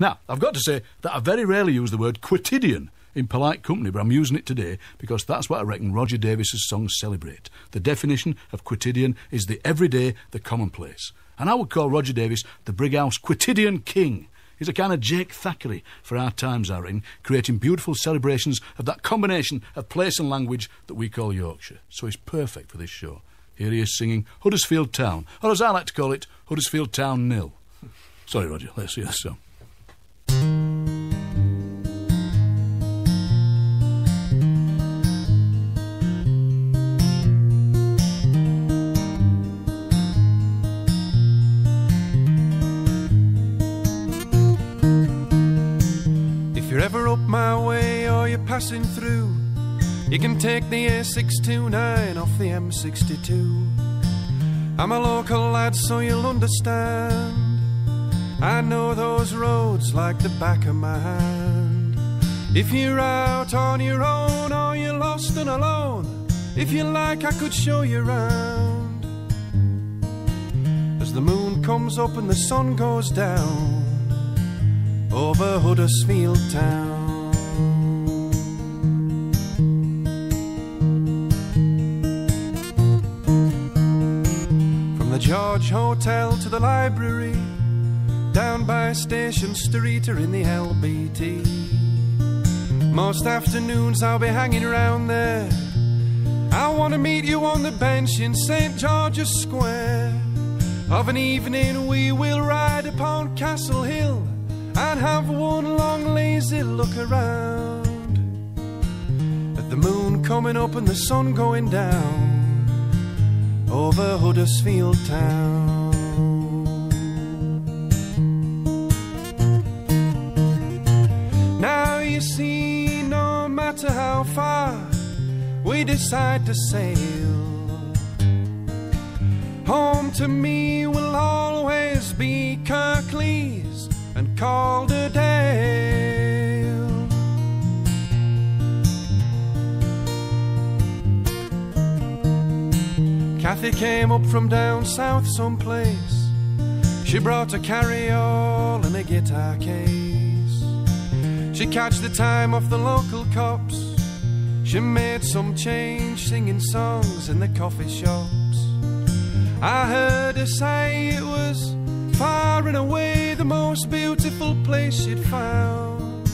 Now, I've got to say that I very rarely use the word quotidian in polite company, but I'm using it today because that's what I reckon Roger Davies' songs celebrate. The definition of quotidian is the everyday, the commonplace. And I would call Roger Davies the Brighouse quotidian king. He's a kind of Jake Thackeray for our times, I reckon, creating beautiful celebrations of that combination of place and language that we call Yorkshire. So he's perfect for this show. Here he is singing Huddersfield Town, or as I like to call it, Huddersfield Town nil. Sorry, Roger, let's hear the song. If you're ever up my way or you're passing through, you can take the A629 off the M62. I'm a local lad, so you'll understand. I know those roads like the back of my hand. If you're out on your own or you're lost and alone, if you like I could show you round. As the moon comes up and the sun goes down over Huddersfield Town. From the George Hotel to the library, down by Station Street or in the LBT. Most afternoons I'll be hanging around there. I want to meet you on the bench in St. George's Square. Of an evening we will ride upon Castle Hill and have one long lazy look around at the moon coming up and the sun going down over Huddersfield Town. Now you see, no matter how far we decide to sail, home to me will always be Kirklees and Calderdale. Kathy came up from down south someplace. She brought a carry-all and a guitar case. She catched the time off the local cops. She made some change singing songs in the coffee shops. I heard her say it was far and away the most beautiful place she'd found.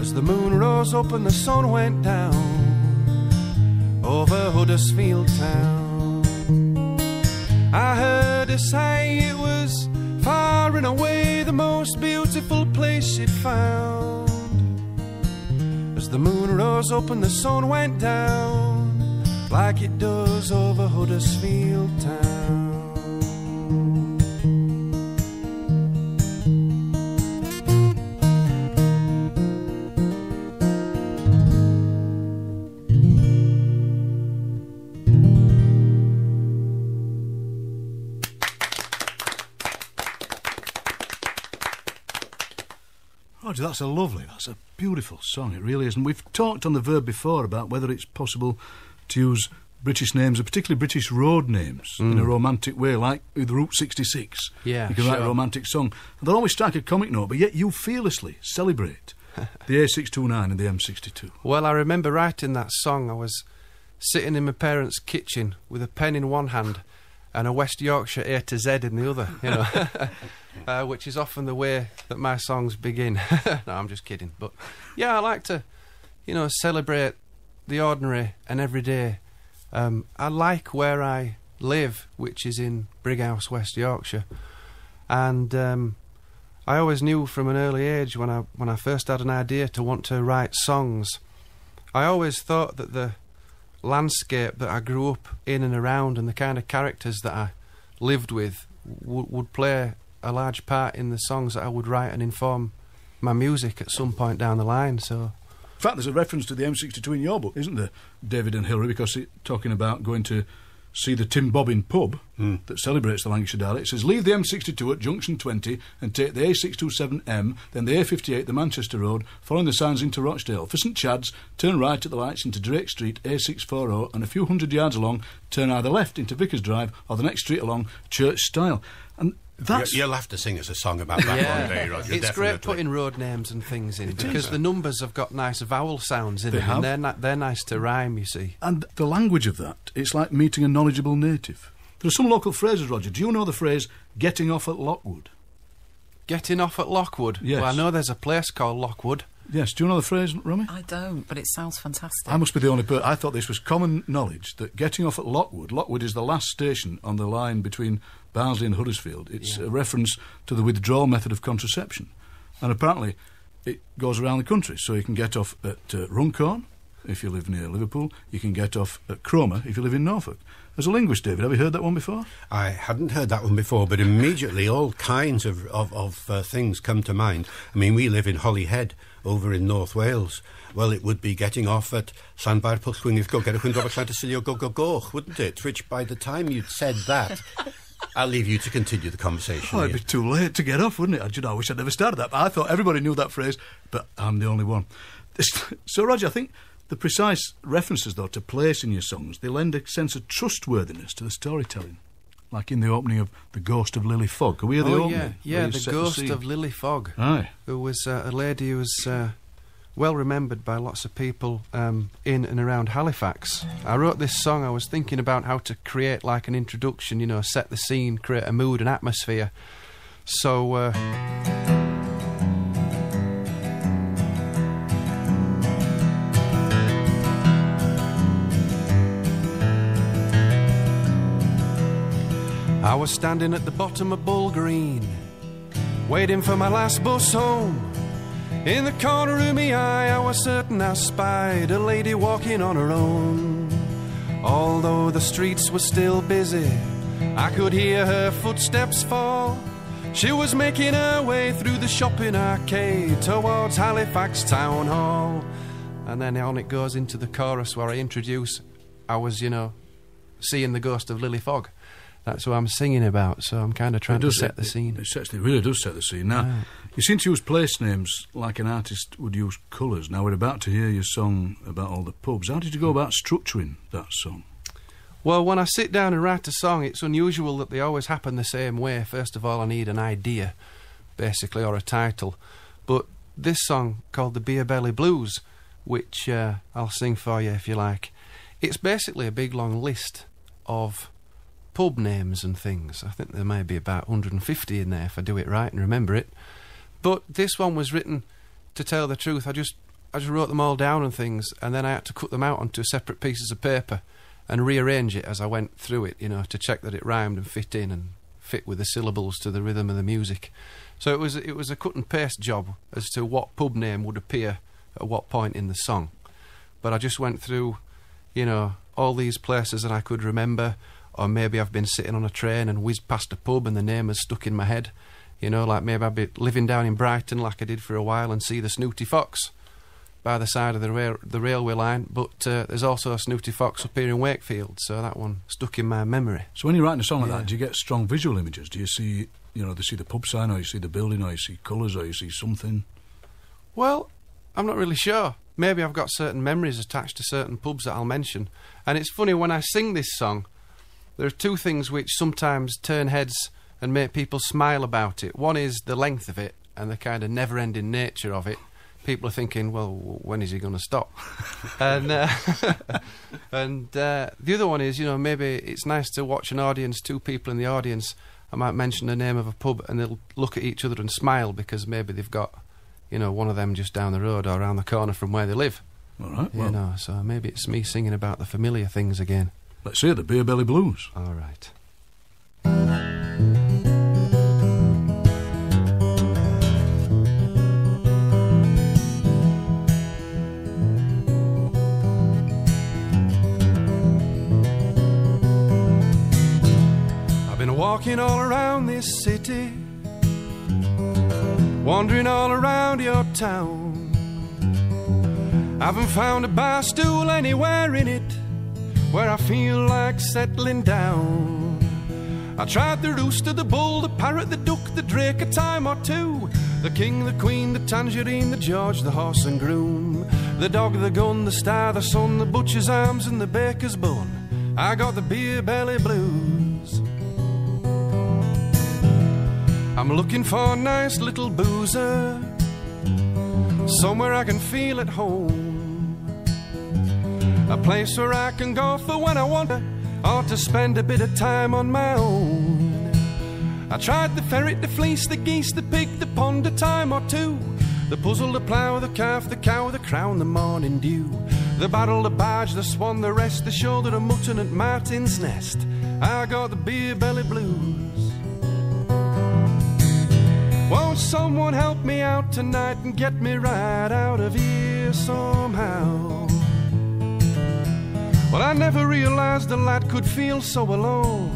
As the moon rose up and the sun went down over Huddersfield Town, I heard her say it was far and away the most beautiful place she'd found. As the moon rose up and the sun went down like it does over Huddersfield Town. Roger, that's a beautiful song, it really is. And we've talked on the Verb before about whether it's possible to use British names, and particularly British road names, in a romantic way, like with Route 66. Yeah, you can write a romantic song. And they'll always strike a comic note, but yet you fearlessly celebrate the A629 and the M62. Well, I remember writing that song. I was sitting in my parents' kitchen with a pen in one hand and a West Yorkshire A to Z in the other, you know, which is often the way that my songs begin. No, I'm just kidding. But, yeah, I like to, you know, celebrate the ordinary and everyday. I like where I live, which is in Brighouse, West Yorkshire. And I always knew from an early age when I first had an idea to want to write songs, I always thought that the landscape that I grew up in and around and the kind of characters that I lived with would play a large part in the songs that I would write and inform my music at some point down the line. So, in fact, there's a reference to the M62 in your book, isn't there, David and Hilary, because it's talking about going to see the Tim Bobbin pub that celebrates the Lancashire dialect. It says, leave the M62 at junction 20 and take the A627M, then the A58, the Manchester Road, following the signs into Rochdale. For St Chad's, turn right at the lights into Drake Street, A640, and a few hundred yards along, turn either left into Vickers Drive or the next street along, Church Stile. And that's... You'll have to sing us a song about that one day, Roger. It's definitely. great putting road names and things in because the numbers have got nice vowel sounds in them, and they're nice to rhyme, you see. And the language of that, it's like meeting a knowledgeable native. There are some local phrases, Roger. Do you know the phrase, getting off at Lockwood? Getting off at Lockwood? Yes. Well, I know there's a place called Lockwood. Yes, do you know the phrase, Romy? I don't, but it sounds fantastic. I must be the only person. I thought this was common knowledge, that getting off at Lockwood is the last station on the line between Barnsley and Huddersfield. It's a reference to the withdrawal method of contraception. And apparently it goes around the country, so you can get off at Runcorn, if you live near Liverpool. You can get off at Cromer, if you live in Norfolk. As a linguist, David, have you heard that one before? I hadn't heard that one before, but immediately all kinds of things come to mind. I mean, we live in Holyhead, over in North Wales. Well, it would be getting off at Llanfair Pwllgwyngyll go get a Robert Llantysilio go, wouldn't it? Which, by the time you'd said that, I'll leave you to continue the conversation. Oh, it'd be too late to get off, wouldn't it? I wish I'd never started that. But I thought everybody knew that phrase, but I'm the only one. So, Roger, I think the precise references, though, to place in your songs, they lend a sense of trustworthiness to the storytelling. Like in the opening of The Ghost of Lily Fogg. Can we hear the opening? Yeah, The Ghost of Lily Fogg. Aye. Who was a lady who was well remembered by lots of people in and around Halifax. I wrote this song, I was thinking about how to create like an introduction, you know, set the scene, create a mood and atmosphere. So... I was standing at the bottom of Bull Green, waiting for my last bus home. In the corner of me eye, I was certain I spied a lady walking on her own. Although the streets were still busy, I could hear her footsteps fall. She was making her way through the shopping arcade towards Halifax Town Hall. And then on it goes into the chorus where I introduce, I was, you know, seeing the ghost of Lily Fogg. That's what I'm singing about, so I'm kind of trying to set the scene. It really does set the scene. Now, you seem to use place names like an artist would use colours. Now, we're about to hear your song about all the pubs. How did you go about structuring that song? Well, when I sit down and write a song, it's unusual that they always happen the same way. First of all, I need an idea, basically, or a title. But this song, called The Beer Belly Blues, which I'll sing for you if you like, it's basically a big long list of pub names and things. I think there may be about 150 in there if I do it right and remember it. But this one was written, to tell the truth, I just wrote them all down and things, and then I had to cut them out onto separate pieces of paper and rearrange it as I went through it, you know, to check that it rhymed and fit in and fit with the syllables to the rhythm of the music. So it was a cut and paste job as to what pub name would appear at what point in the song. But I just went through, you know, all these places that I could remember. Or maybe I've been sitting on a train and whizzed past a pub and the name has stuck in my head. You know, like maybe I'd be living down in Brighton like I did for a while and see the Snooty Fox by the side of the railway line. But there's also a Snooty Fox up here in Wakefield, so that one stuck in my memory. So when you're writing a song like that, do you get strong visual images? Do you see, you know, do you see the pub sign, or you see the building, or you see colours, or you see something? Well, I'm not really sure. Maybe I've got certain memories attached to certain pubs that I'll mention. And it's funny, when I sing this song, there are two things which sometimes turn heads and make people smile about it. One is the length of it and the kind of never-ending nature of it. People are thinking, well, when is he going to stop? And the other one is, you know, maybe it's nice to watch an audience, two people in the audience, I might mention the name of a pub and they'll look at each other and smile because maybe they've got, you know, one of them just down the road or around the corner from where they live. All right, well, you know, so maybe it's me singing about the familiar things again. Let's hear the Beer Belly Blues. All right. I've been walking all around this city, wandering all around your town. Haven't found a bar stool anywhere in it where I feel like settling down. I tried the rooster, the bull, the parrot, the duck, the drake a time or two. The king, the queen, the tangerine, the George, the horse and groom. The dog, the gun, the star, the sun, the butcher's arms and the baker's bun. I got the beer belly blues. I'm looking for a nice little boozer, somewhere I can feel at home, a place where I can go for when I want to, or to spend a bit of time on my own. I tried the ferret, the fleece, the geese, the pig, the pond a time or two, the puzzle, the plough, the calf, the cow, the crown, the morning dew, the barrel, the barge, the swan, the rest, the shoulder, the mutton at Martin's Nest. I got the beer belly blues. Won't someone help me out tonight and get me right out of here somehow? Well, I never realized a lad could feel so alone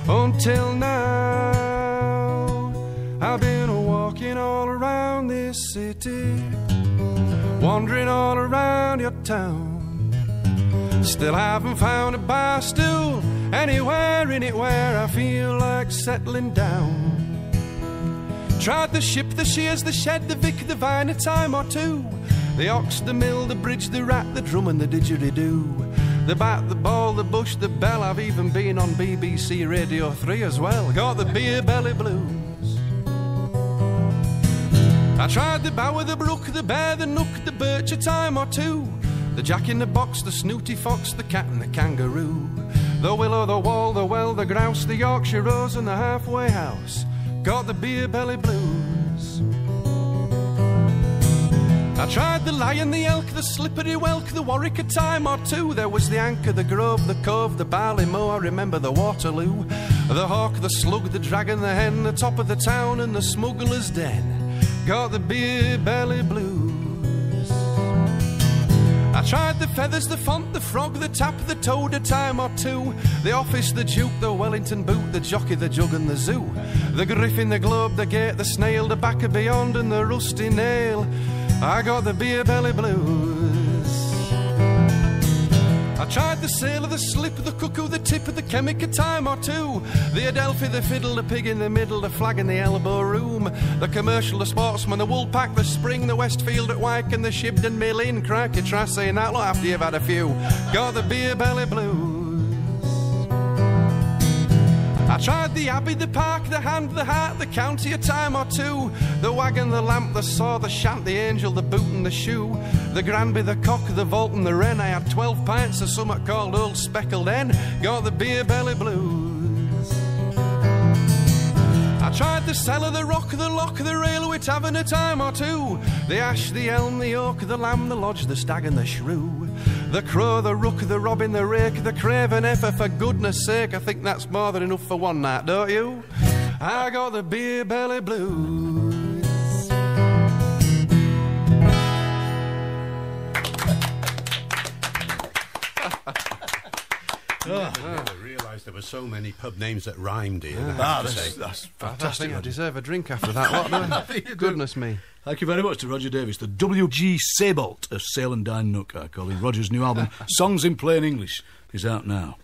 until now. I've been walking all around this city, wandering all around your town, still haven't found a bar stool anywhere in it where I feel like settling down. Tried the ship, the shears, the shed, the vic, the vine a time or two, the ox, the mill, the bridge, the rat, the drum and the didgeridoo, the bat, the ball, the bush, the bell. I've even been on BBC Radio 3 as well. Got the beer belly blues. I tried the bower, the brook, the bear, the nook, the birch a time or two, the jack in the box, the snooty fox, the cat and the kangaroo, the willow, the wall, the well, the grouse, the Yorkshire rose and the halfway house. Got the beer belly blues. I tried the lion, the elk, the slippery whelk, the Warwick a time or two. There was the anchor, the grove, the cove, the barley mow, I remember the Waterloo, the hawk, the slug, the dragon, the hen, the top of the town and the smuggler's den. Got the beer belly blues. I tried the feathers, the font, the frog, the tap, the toad a time or two, the office, the duke, the Wellington boot, the jockey, the jug and the zoo, the griffin, the globe, the gate, the snail, the backer beyond and the rusty nail. I got the beer belly blues. I tried the sailor, the slip, the cuckoo, the tip, the chemic a time or two, the Adelphi, the fiddle, the pig in the middle, the flag in the elbow room, the commercial, the sportsman, the wool pack, the spring, the Westfield at Wyke and the Shibden Mill in. Cracky, try saying that lot after you've had a few. Got the beer belly blues. I tried the abbey, the park, the hand, the heart, the county a time or two, the wagon, the lamp, the saw, the shant, the angel, the boot and the shoe, the Granby, the cock, the vault and the wren. I had 12 pints of something called Old Speckled Hen. Got the beer belly blues. I tried the cellar, the rock, the lock, the railway tavern a time or two, the ash, the elm, the oak, the lamb, the lodge, the stag and the shrew, the crow, the rook, the robin, the rake, the craven heifer. For goodness sake, I think that's more than enough for one night, don't you? I got the beer belly blues. I never realised there were so many pub names that rhymed here. That's fantastic. I think I deserve a drink after that lot, don't I? Goodness me. Thank you very much to Roger Davies, the W.G. Sebolt of Sale and Dine Nook, I call him. Roger's new album, Songs in Plain English, is out now.